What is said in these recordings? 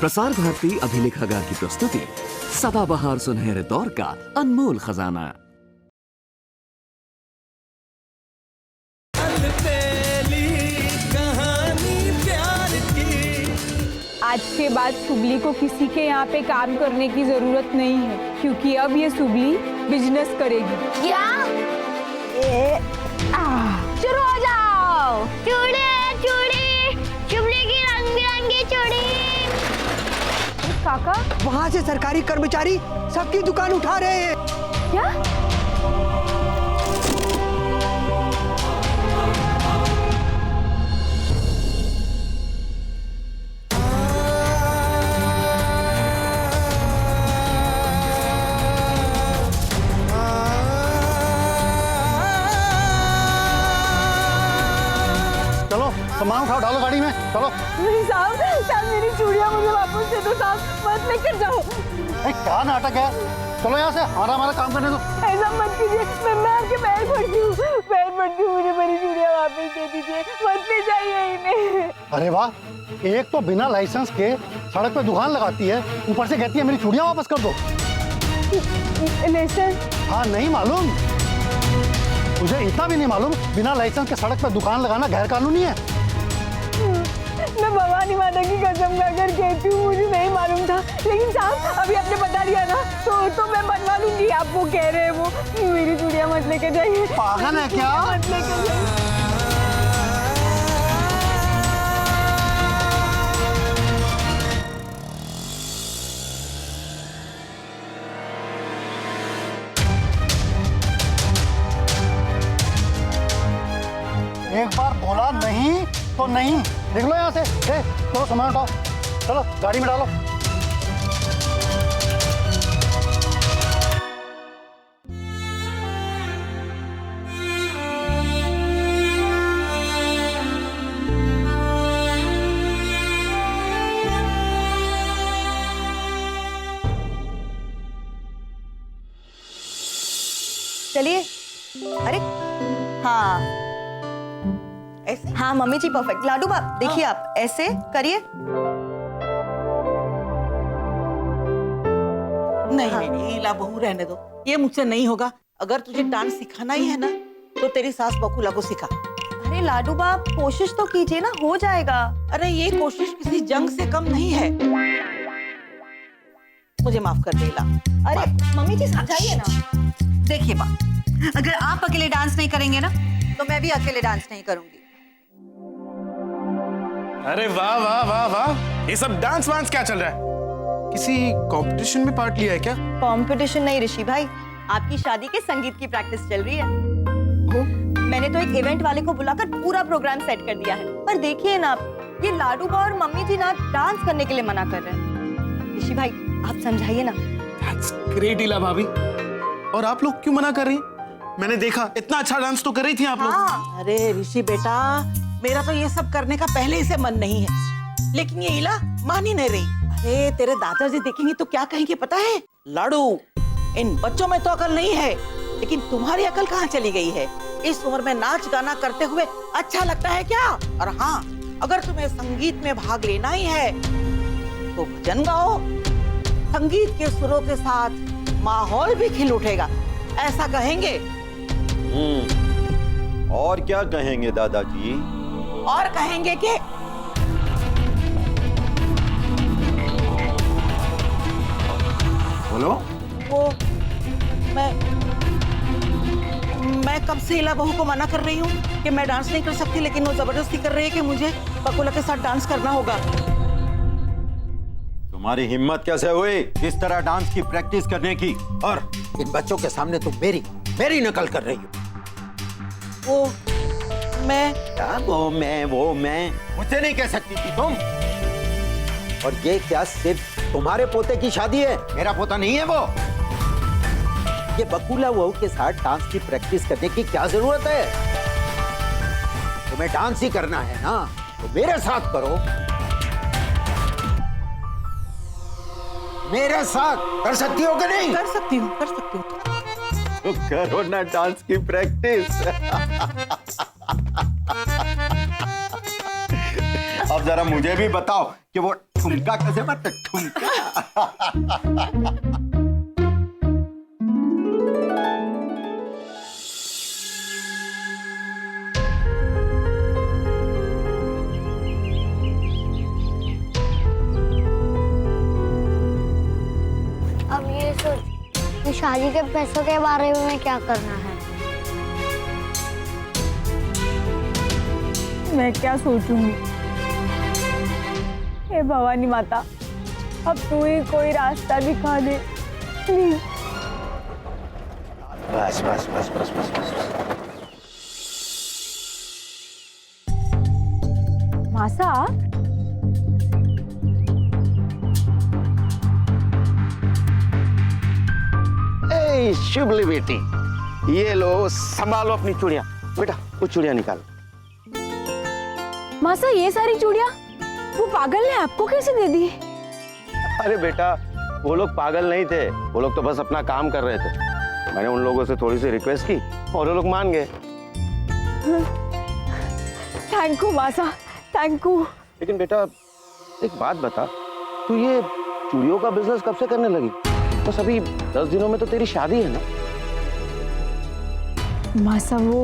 प्रसार भारती अभिलेखागार की प्रस्तुति सदाबहार सुनहरे दौर का अनमोल खजाना। आज के बाद सुबली को किसी के यहाँ पे काम करने की जरूरत नहीं है, क्योंकि अब ये सुबली बिजनेस करेगी। क्या? शुरू हो जाओ। चूड़ी चूड़ी, चुबली की रंग बिरंगी चूड़ी। काका, वहाँ से सरकारी कर्मचारी सबकी दुकान उठा रहे हैं। क्या? चलो सामान उठाओ, डालो गाड़ी में, चलो। नहीं साहब, मेरी चूड़ियाँ मुझे वापस दे दो साहब, मत लेकर जाओ। क्या नाटक है, चलो यहाँ से, हमारा काम करने दो। ऐसा मत कीजिए, मैं आपके पैर पड़ती हूँ, मुझे मेरी चूड़ियाँ वापस दे दीजिए, मत ले जाइए इन्हें। अरे वाह, एक तो बिना लाइसेंस के सड़क पे दुकान लगाती है, ऊपर से कहती है मेरी चूड़ियाँ वापस कर दो। लाइसेंस? हाँ, नहीं मालूम तुझे? इतना भी नहीं मालूम बिना लाइसेंस के सड़क पे दुकान लगाना गैर कानूनी है? मैं भवानी माता की कसम खाकर कहती हूँ, मुझे नहीं मालूम था, लेकिन साहब अभी आपने बता दिया ना, तो मैं बनवा लूंगी। आप वो कह रहे हैं, वो मेरी चूड़ियाँ मत लेके जाइए। पागल है क्या? मत लेके जाइए। एक बार बोला नहीं तो नहीं, निकलो यहाँ से। चलो सामान उठाओ, चलो गाड़ी में डालो। चलिए। अरे हाँ हाँ मम्मी जी परफेक्ट। लाडू बाप देखिए, आप ऐसे करिए। नहीं नहीं ला बहू, रहने दो, ये मुझसे नहीं होगा। अगर तुझे डांस सिखाना ही है ना, तो तेरी सास बकुला को सिखा। अरे लाडू बाप कोशिश तो कीजिए ना, हो जाएगा। अरे ये कोशिश किसी जंग से कम नहीं है। मुझे माफ कर दे ला। अरे मम्मी जी समझाइए ना। देखिए बा, अगर आप अकेले डांस नहीं करेंगे ना, तो मैं भी अकेले डांस नहीं करूंगी। अरे वाह वाह वाह वाह, ये सब डांस वांस क्या चल रहा है? किसी कंपटीशन में पार्ट लिया है क्या? कंपटीशन नहीं ऋषि भाई, आपकी शादी के संगीत की प्रैक्टिस चल रही है। मैंने तो एक इवेंट वाले को बुलाकर पूरा प्रोग्राम सेट कर दिया है, पर देखिए ना, ये लाडू बा और मम्मी जी ना डांस करने के लिए मना कर रहे हैं। ऋषि भाई आप समझाइए ना। That's great इला भाभी। और आप लोग क्यों मना कर रही? मैंने देखा इतना अच्छा डांस तो कर रही थी आप लोग। हाँ। अरे ऋषि बेटा, मेरा तो ये सब करने का पहले ही से मन नहीं है, लेकिन ये इला मान ही नहीं रही। अरे तेरे दादाजी देखेंगे तो क्या कहेंगे पता है? लाडू, इन बच्चों में तो अकल नहीं है, लेकिन तुम्हारी अकल कहाँ चली गई है? इस उम्र में नाच गाना करते हुए अच्छा लगता है क्या? और हाँ, अगर तुम्हें संगीत में भाग लेना ही है तो भजन गाओ, संगीत के सुरों के साथ माहौल भी खिल उठेगा, ऐसा कहेंगे। और क्या कहेंगे दादाजी? और कहेंगे कि बोलो। वो मैं कब से इला बहू को मना कर रही हूँ कि मैं डांस नहीं कर सकती, लेकिन वो जबरदस्ती कर रही है कि मुझे बकुला के साथ डांस करना होगा। तुम्हारी हिम्मत कैसे हुई इस तरह डांस की प्रैक्टिस करने की? और इन बच्चों के सामने तुम मेरी नकल कर रही हो। वो मैं क्या वो मैं मुझसे नहीं कह सकती थी तुम। और ये क्या सिर्फ तुम्हारे पोते की शादी है? मेरा पोता नहीं है वो। ये बकुला वहू के साथ डांस की प्रैक्टिस करने की क्या जरूरत है? तुम्हें डांस ही करना है ना, तो मेरे साथ करो। मेरे साथ कर सकती हो कि नहीं? कर सकती हूँ। तो करो ना डांस की प्रैक्टिस। अब जरा मुझे भी बताओ कि वो ठुमका कसे म्हणतात ठुमका. अब ये सोच कि शादी के पैसों के बारे में क्या करना है। मैं क्या सोचूंगी। हे भवानी माता, अब तू ही कोई रास्ता दिखा दे प्लीज। बस बस बस बस बस बस. मासा, ए शुभली बेटी, ये लो, संभालो अपनी चूड़ियां. बेटा वो चूड़ियां निकालो. मासा ये सारी चूड़ियां वो पागल ने आपको कैसे दे दी? अरे बेटा, वो लोग पागल नहीं थे, वो लोग तो बस अपना काम कर रहे थे. मैंने उन लोगों से थोड़ी सी रिक्वेस्ट की और वो लोग मान गए. थैंक यू मासा, थैंक यू। लेकिन बेटा एक बात बता, तू ये चूड़ियों का बिजनेस कब से करने लगी? बस अभी 10 दिनों में तो तेरी शादी है ना? मासा वो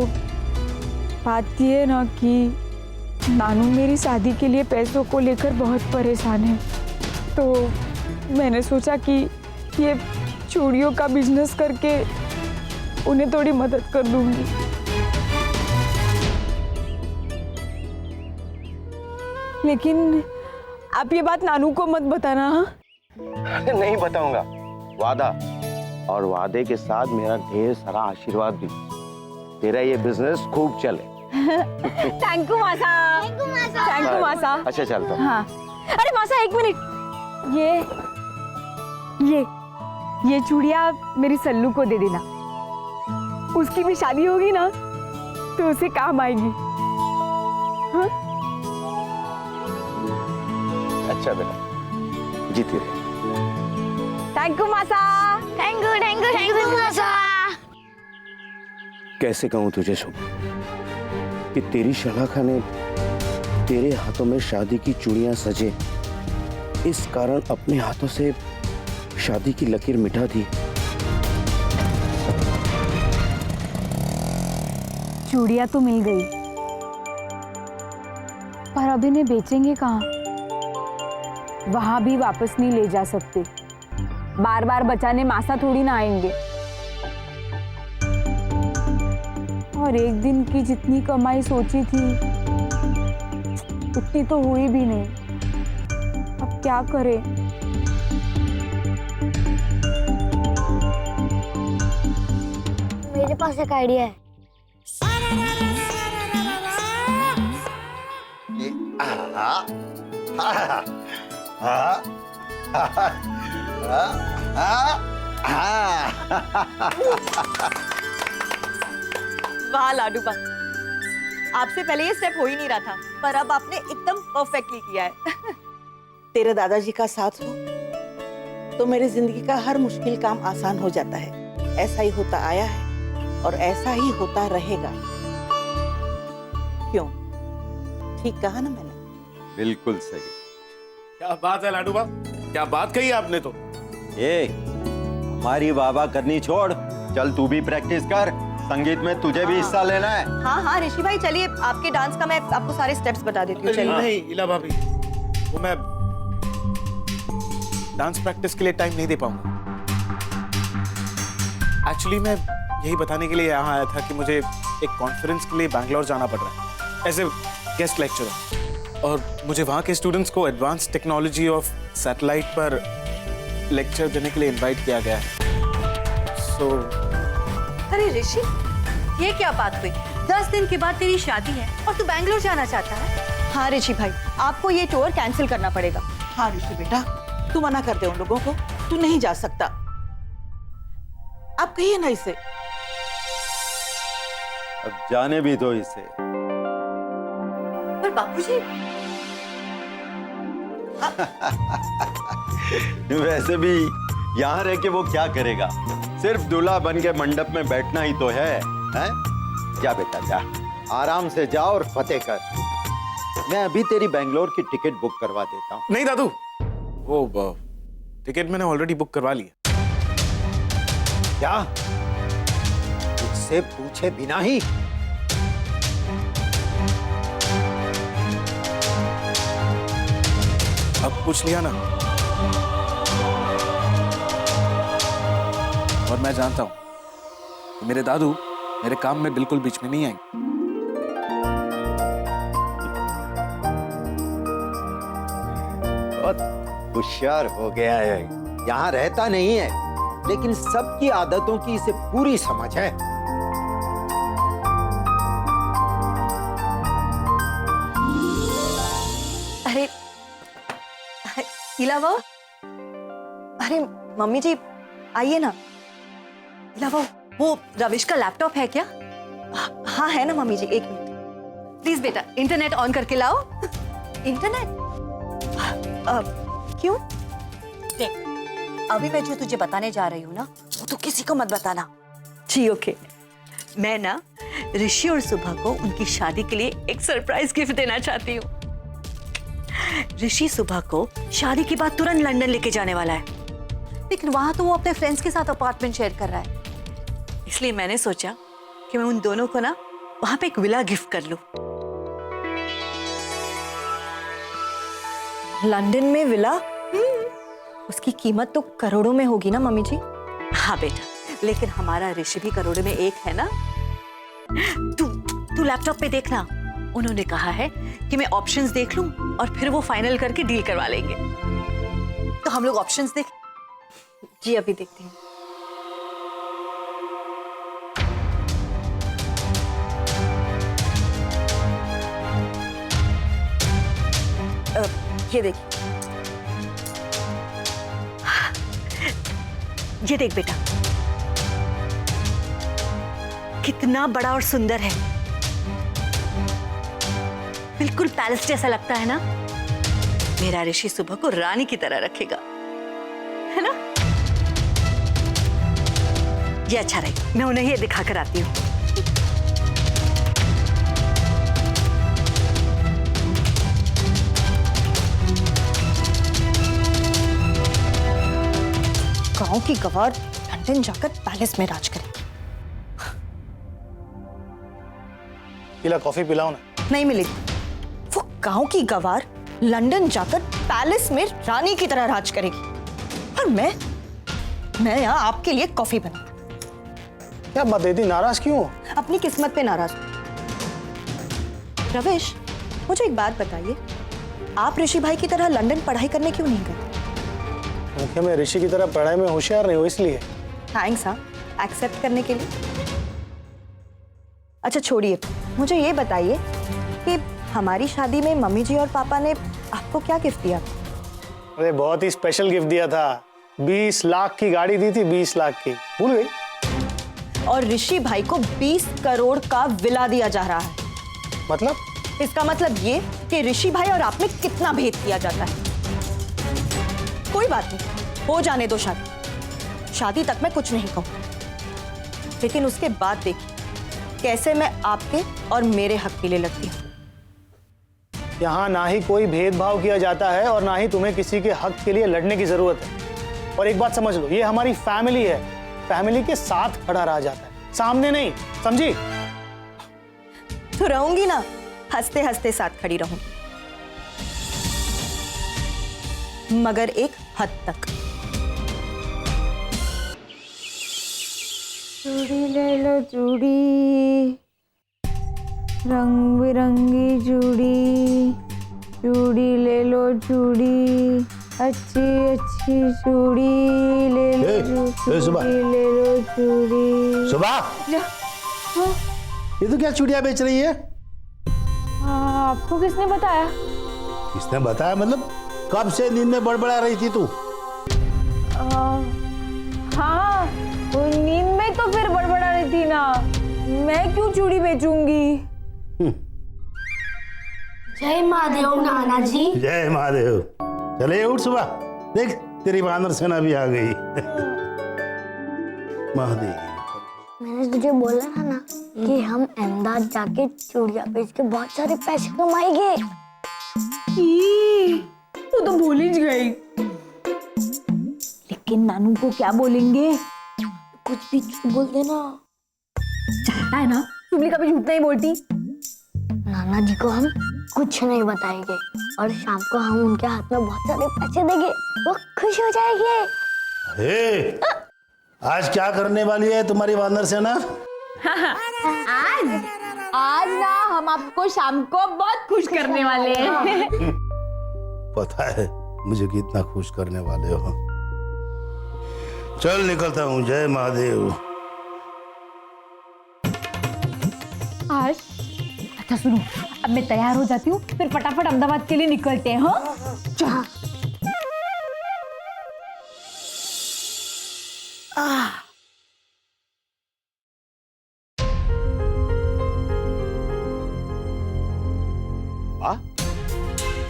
बात ये ना कि नानू मेरी शादी के लिए पैसों को लेकर बहुत परेशान है, तो मैंने सोचा कि ये चूड़ियों का बिजनेस करके उन्हें थोड़ी मदद कर दूंगी। लेकिन आप ये बात नानू को मत बताना। हाँ, नहीं बताऊंगा, वादा। और वादे के साथ मेरा ढेर सारा आशीर्वाद भी, तेरा ये बिजनेस खूब चले। थैंक यू मासा, थैंक यू मासा। अच्छा चलता हूं। हाँ, अरे मासा एक मिनट, ये चूड़िया मेरी सल्लू को दे देना, उसकी भी शादी होगी ना तो उसे काम आएगी। हाँ? अच्छा बेटा, जीती रहे। थैंक यू मासा। Thank you thank you thank you मासा। कैसे कहूं तुझे शुभ कि तेरी शलाखा ने तेरे हाथों में शादी की चूड़ियां सजे, इस कारण अपने हाथों से शादी की लकीर मिटा दी। चूड़िया तो मिल गई, पर अब इन्हें बेचेंगे कहाँ? वहां भी वापस नहीं ले जा सकते, बार बार बचाने मासा थोड़ी ना आएंगे। और एक दिन की जितनी कमाई सोची थी उतनी तो हुई भी नहीं। अब क्या करें? मेरे पास एक आइडिया है। वाह लाडू बा, आपसे पहले ये स्टेप हो ही नहीं रहा था, पर अब आपने एकदम परफेक्टली किया है। तेरे दादाजी का साथ हो तो मेरी जिंदगी का हर मुश्किल काम आसान हो जाता है। ऐसा ही होता आया है और ऐसा ही होता रहेगा। क्यों, ठीक कहा ना मैंने? बिल्कुल सही। क्या बात है लाडू बाब, क्या बात कही आपने तो। ए, हमारी वाह करनी छोड़, चल तू भी प्रैक्टिस कर, संगीत में तुझे भी हिस्सा लेना है। हाँ हाँ ऋषि भाई, चलिए आपके डांस का मैं आपको सारे स्टेप्स बता देती हूँ। चलिए। नहीं इला भाभी, वो मैं डांस प्रैक्टिस के लिए टाइम नहीं दे पाऊंगा। एक्चुअली मैं यही बताने के लिए यहाँ आया था कि मुझे एक कॉन्फ्रेंस के लिए बैंगलोर जाना पड़ रहा है एज ए गेस्ट लेक्चरर, और मुझे वहाँ के स्टूडेंट्स को एडवांस टेक्नोलॉजी ऑफ सैटेलाइट पर लेक्चर देने के लिए इनवाइट किया गया है। सो अरे ऋषि, ये क्या बात हुई? 10 दिन के बाद तेरी शादी है और तू बैंगलोर जाना चाहता है? हाँ ऋषि भाई, आपको ये टूर कैंसिल करना पड़ेगा। हाँ ऋषि बेटा, तू मना कर दे उन लोगों को, तू नहीं जा सकता। आप कहिए ना इसे। अब जाने भी दो इसे। पर बापूजी, वैसे भी यहाँ रह के वो क्या करेगा, सिर्फ दूल्हा बन के मंडप में बैठना ही तो है, हैं? जा बेटा जा, आराम से जा और फतेह कर। मैं अभी तेरी बैंगलोर की टिकट बुक करवा देता हूँ। नहीं दादू, वो टिकट मैंने ऑलरेडी बुक करवा लिया। क्या? मुझसे पूछे बिना ही? अब पूछ लिया ना। और मैं जानता हूं कि मेरे दादू मेरे काम में बिल्कुल बीच में नहीं आएंगे। बहुत होशियार हो गया है। यहाँ रहता नहीं है, लेकिन सबकी आदतों की इसे पूरी समझ है। अरे इला बहू, अरे मम्मी जी आइए ना। इला बहू, वो रविश का लैपटॉप है क्या? हाँ है ना मम्मी जी, एक मिनट प्लीज बेटा, इंटरनेट ऑन करके लाओ। इंटरनेट? क्यों? देख, अभी मैं जो तुझे बताने जा रही हूँ ना, वो तो किसी को मत बताना। जी ओके। मैं ना ऋषि और सुबह को उनकी शादी के लिए एक सरप्राइज गिफ्ट देना चाहती हूँ। ऋषि सुबह को शादी के बाद तुरंत लंदन लेके जाने वाला है, लेकिन वहां तो वो अपने फ्रेंड्स के साथ अपार्टमेंट शेयर कर रहा है। इसलिए मैंने सोचा कि मैं उन दोनों को ना वहां पे एक विला गिफ्ट कर लूं। लंदन में विला? उसकी कीमत तो करोड़ों में होगी ना मम्मी जी? हाँ बेटा, लेकिन हमारा ऋषि भी करोड़ों में एक है ना। तू लैपटॉप पे देखना, उन्होंने कहा है कि मैं ऑप्शंस देख लूं और फिर वो फाइनल करके डील करवा लेंगे। तो हम लोग ऑप्शंस देख। जी अभी देखते हैं। ये देख, ये देख बेटा, कितना बड़ा और सुंदर है। बिल्कुल पैलेस जैसा लगता है ना। मेरा ऋषि सुबह को रानी की तरह रखेगा, है ना? ये अच्छा रहेगा, मैं उन्हें ये दिखा कर आती हूँ। गांव की गवार लंदन जाकर पैलेस में राज करे। पीला कॉफी पिलाओ ना। नहीं मिलेगी। वो गांव की गवार लंदन जाकर पैलेस में रानी की तरह राज करेगी, और मैं यहाँ आपके लिए कॉफी बना। क्या बात है, इतनी नाराज क्यों हो? अपनी किस्मत पे नाराज हूं। रविश, मुझे एक बात बताइए, आप ऋषि भाई की तरह लंदन पढ़ाई करने क्यों नहीं गए? क्योंकि मैं ऋषि की तरह पढ़ाई में होशियार नहीं हूँ, इसलिए। थैंक्स हाँ, एक्सेप्ट करने के लिए। अच्छा छोड़िए, मुझे ये बताइए कि हमारी शादी में मम्मी जी और पापा ने आपको क्या गिफ्ट दिया? अरे बहुत ही स्पेशल गिफ्ट दिया था। 20 लाख की गाड़ी दी थी, 20 लाख की। भूल गई? और ऋषि भाई को 20 करोड़ का विला दिया जा रहा है। मतलब? इसका मतलब ये कि ऋषि भाई और आप में कितना भेद किया जाता है। कोई बात नहीं, हो जाने दो शादी। शादी तक मैं कुछ नहीं कहूं, लेकिन उसके बाद देखिए कैसे मैं आपके और मेरे हक के लिए लड़ती हूं। यहाँ ना ही कोई भेदभाव किया जाता है और ना ही तुम्हें किसी के हक के लिए लड़ने की जरूरत है। और एक बात समझ लो, ये हमारी फैमिली है, फैमिली के साथ खड़ा रहा जाता है, सामने नहीं, समझी? तो रहूंगी ना, हंसते हंसते साथ खड़ी रहूंगी, मगर एक हद तक। चूड़ी ले लो चूड़ी, रंग बिरंगी चूड़ी, चूड़ी ले लो चूड़ी, अच्छी अच्छी चूड़ी ले लो चूड़ी, ले लो चूड़ी। सुबह, ये तो क्या चूड़ियां बेच रही है? आपको किसने बताया? किसने बताया मतलब? कब से नींद में बड़बड़ा रही थी तू? हाँ, वो नींद में तो फिर बड़बड़ा रही थी ना। मैं क्यों चूड़ी बेचूंगी? जय महादेव नाना जी। जय महादेव। चले उठ सुबह, देख तेरी वानर सेना भी आ गई। महादेव, मैंने तुझे बोला था ना कि हम अहमदाबाद जाके चूड़ियां बेच के बहुत सारे पैसे कमाएंगे। वो तो भूल ही गई। लेकिन नानू को क्या बोलेंगे? कुछ भी झूठ बोल देना। चाहता है ना, शुभली कभी झूठ नहीं बोलती। नाना जी को हम कुछ नहीं बताएंगे और शाम को हम उनके हाथ में बहुत सारे पैसे देंगे, वो खुश हो जाएंगे। हे, आज क्या करने वाली है तुम्हारी वानर सेना? आज ना हम आपको शाम को बहुत खुश करने वाले हैं। पता है मुझे कितना खुश करने वाले हो। चल निकलता हूँ, जय महादेव। आज अच्छा सुनो, अब मैं तैयार हो जाती हूँ, फिर फटाफट अहमदाबाद के लिए निकलते हैं। हाँ चलो।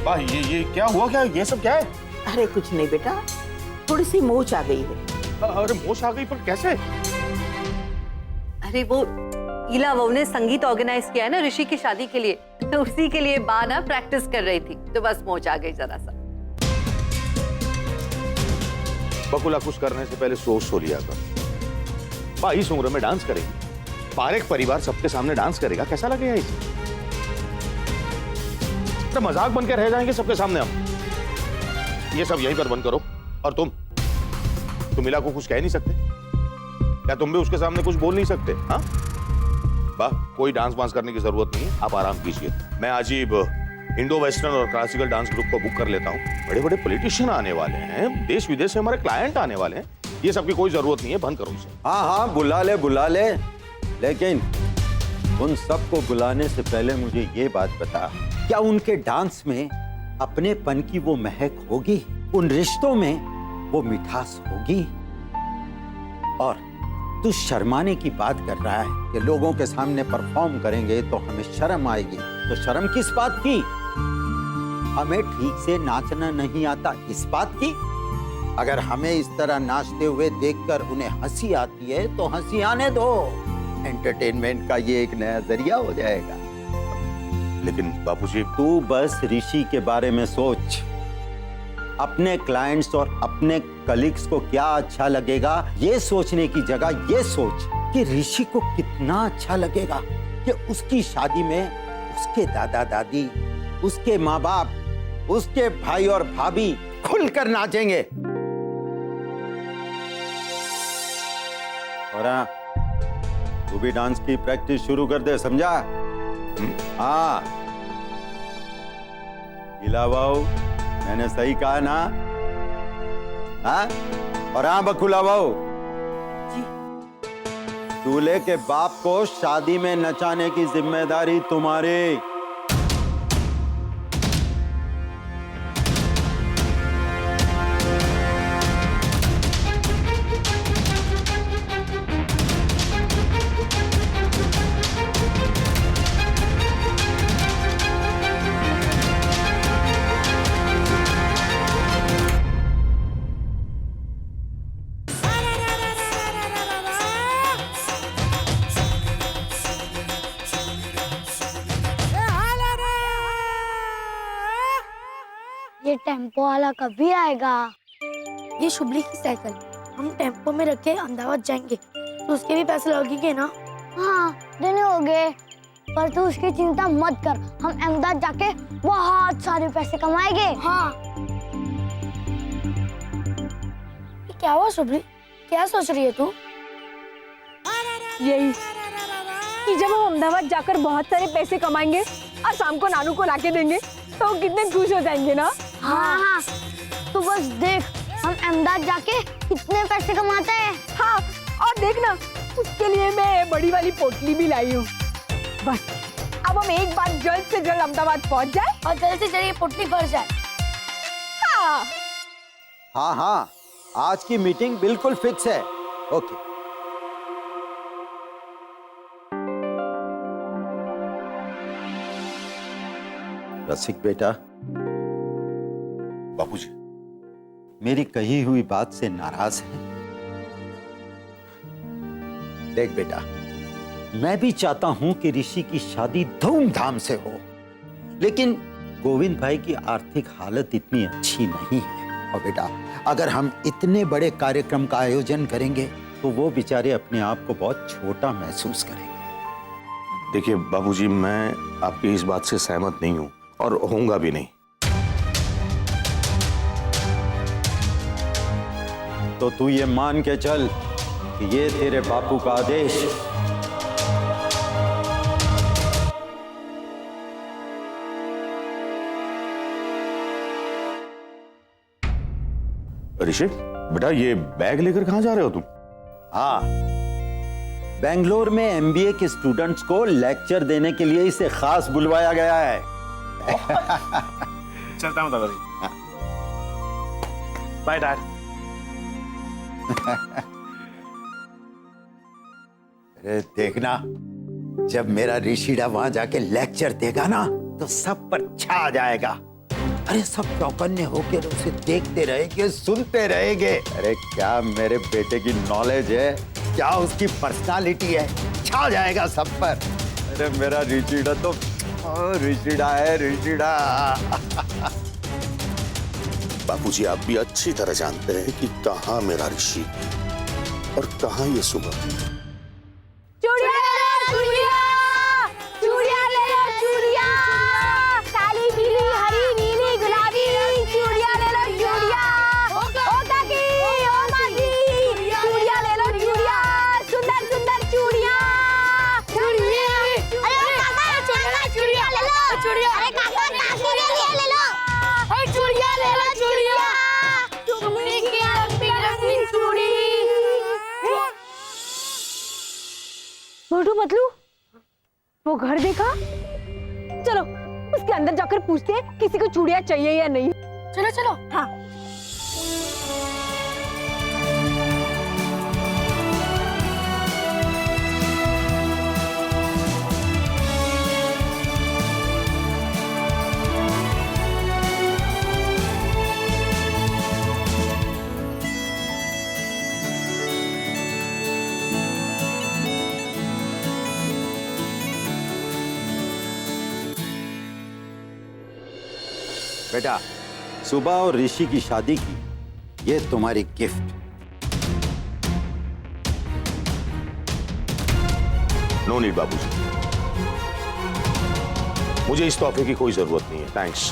वाह, ये क्या हुआ? क्या ये सब क्या है? अरे कुछ नहीं बेटा, थोड़ी सी मोच आ गई है। अरे मोश आ गई, पर कैसे? अरे वो ईला बहू ने संगीत ऑर्गेनाइज किया है ना ऋषि की शादी के लिए, तो उसी के लिए बा ना प्रैक्टिस कर रही थी, तो बस मोच आ गई जरा सा। बकुला कुछ करने से पहले सोच तो लिया कर। बा इस उम्र में डांस करेगी, पारेख परिवार सबके सामने डांस करेगा, कैसा लगेगा इसे? तो मजाक बन के रह जाएंगे सबके सामने हम। ये सब यहीं पर बंद करो। और तुम इला को कुछ कह नहीं सकते क्या? तुम भी उसके सामने कुछ बोल नहीं सकते? हाँ वाह, कोई डांस वांस करने की जरूरत नहीं है, आप आराम कीजिए। मैं आज ही इंडो वेस्टर्न और क्लासिकल डांस ग्रुप को बुक कर लेता हूँ। बड़े बड़े पॉलिटिशियन आने वाले हैं, देश विदेश से हमारे क्लाइंट आने वाले हैं, ये सब की कोई जरूरत नहीं है, बंद करो इसे। हाँ हाँ बुला ले, लेकिन उन सबको बुलाने से पहले मुझे ये बात बता, क्या उनके डांस में अपनेपन की वो महक होगी? उन रिश्तों में वो मिठास होगी? और तू शर्माने की बात कर रहा है कि लोगों के सामने परफॉर्म करेंगे तो हमें शर्म आएगी। तो शर्म किस बात की? हमें ठीक से नाचना नहीं आता इस बात की? अगर हमें इस तरह नाचते हुए देखकर उन्हें हंसी आती है तो हंसी आने दो, एंटरटेनमेंट का ये एक नया जरिया हो जाएगा। लेकिन बापूजी, तू बस ऋषि के बारे में सोच। अपने क्लाइंट्स और अपने कलीग्स को क्या अच्छा लगेगा, ये सोचने की जगह ये सोच कि ऋषि को कितना अच्छा लगेगा कि उसकी शादी में उसके दादा दादी, उसके माँ बाप, उसके भाई और भाभी खुलकर नाचेंगे। और हाँ, तू भी डांस की प्रैक्टिस शुरू कर दे, समझा? हाँ इलावाओ, मैंने सही कहा ना? हाँ? और हाँ बकुला बहू, दूल्हे के बाप को शादी में नचाने की जिम्मेदारी तुम्हारी। ये टेम्पो वाला कभी आएगा? ये शुभली की साइकिल हम टेम्पो में रख के अहमदाबाद जाएंगे तो उसके भी पैसे लगेंगे ना? हाँ देने होंगे, पर तू उसकी चिंता मत कर, हम अहमदाबाद जाके बहुत सारे पैसे कमाएंगे। हाँ। क्या हुआ शुभली, क्या सोच रही है तू? यही कि जब हम अहमदाबाद जाकर बहुत सारे पैसे कमाएंगे और शाम को नानू को लाके देंगे तो वो कितने खुश हो जाएंगे ना। हाँ हाँ, तू बस देख हम अहमदाबाद जाके कितने पैसे कमाते हैं। हाँ, और देख ना, उसके लिए मैं बड़ी वाली पोटली भी लाई हूँ। बस अब हम एक बार जल्द से जल्द अहमदाबाद पहुँच जाए और जल्द से जल्द ये पोटली भर जाए। हाँ हाँ हाँ, आज की मीटिंग बिल्कुल फिक्स है। ओके। रसिक बेटा, बापूजी, मेरी कही हुई बात से नाराज है? देख बेटा, मैं भी चाहता हूं कि ऋषि की शादी धूमधाम से हो, लेकिन गोविंद भाई की आर्थिक हालत इतनी अच्छी नहीं है देखो बेटा, अगर हम इतने बड़े कार्यक्रम का आयोजन करेंगे तो वो बेचारे अपने आप को बहुत छोटा महसूस करेंगे। देखिए बाबूजी, मैं आपकी इस बात से सहमत नहीं हूं और होऊंगा भी नहीं। तो तू ये मान के चल कि ये तेरे बापू का आदेश। ऋषि बेटा, ये बैग लेकर कहां जा रहे हो तुम? हाँ, बेंगलोर में एमबीए के स्टूडेंट्स को लेक्चर देने के लिए इसे खास बुलवाया गया है। चलता हूं दादाजी। Bye dad. अरे देखना, जब मेरा ऋषिड़ा वहां जाके लेक्चर देगा ना तो सब पर छा जाएगा। अरे सब चौकन्ने होकर उसे देखते रहेंगे, सुनते रहेंगे। अरे क्या मेरे बेटे की नॉलेज है, क्या उसकी पर्सनालिटी है, छा जाएगा सब पर। अरे मेरा ऋषिड़ा तो ऋषिड़ा है, ऋषिड़ा। बापूजी, आप भी अच्छी तरह जानते हैं कि कहां मेरा ऋषि और कहां ये सुबह। चूड़िया ले लो, चूड़िया। काली, पीली, हरी, नीली, गुलाबी चूड़िया ले लो, चूड़िया। ओ काकी, ओ मासी, चूड़िया ले लो, चूड़िया। सुंदर सुंदर चूड़िया। अरे काका, चूड़िया ले लो, चूड़िया। अरे काका, काकी ले लो। अरे चूड़िया ले लो, चूड़िया। चुमड़ी की रंगीन चूड़ी। मोटू पतलू, वो घर देखा? चलो उसके अंदर जाकर पूछते हैं किसी को चूड़ियां चाहिए या नहीं। चलो चलो। हाँ। बेटा, सुबह और ऋषि की शादी की ये तुम्हारी गिफ्ट। नो नीड बाबूजी, मुझे इस तोहफे की कोई जरूरत नहीं है। थैंक्स।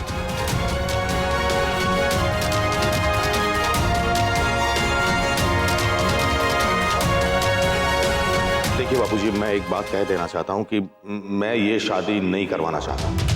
देखिए बाबूजी, मैं एक बात कह देना चाहता हूं कि मैं ये शादी नहीं करवाना चाहता।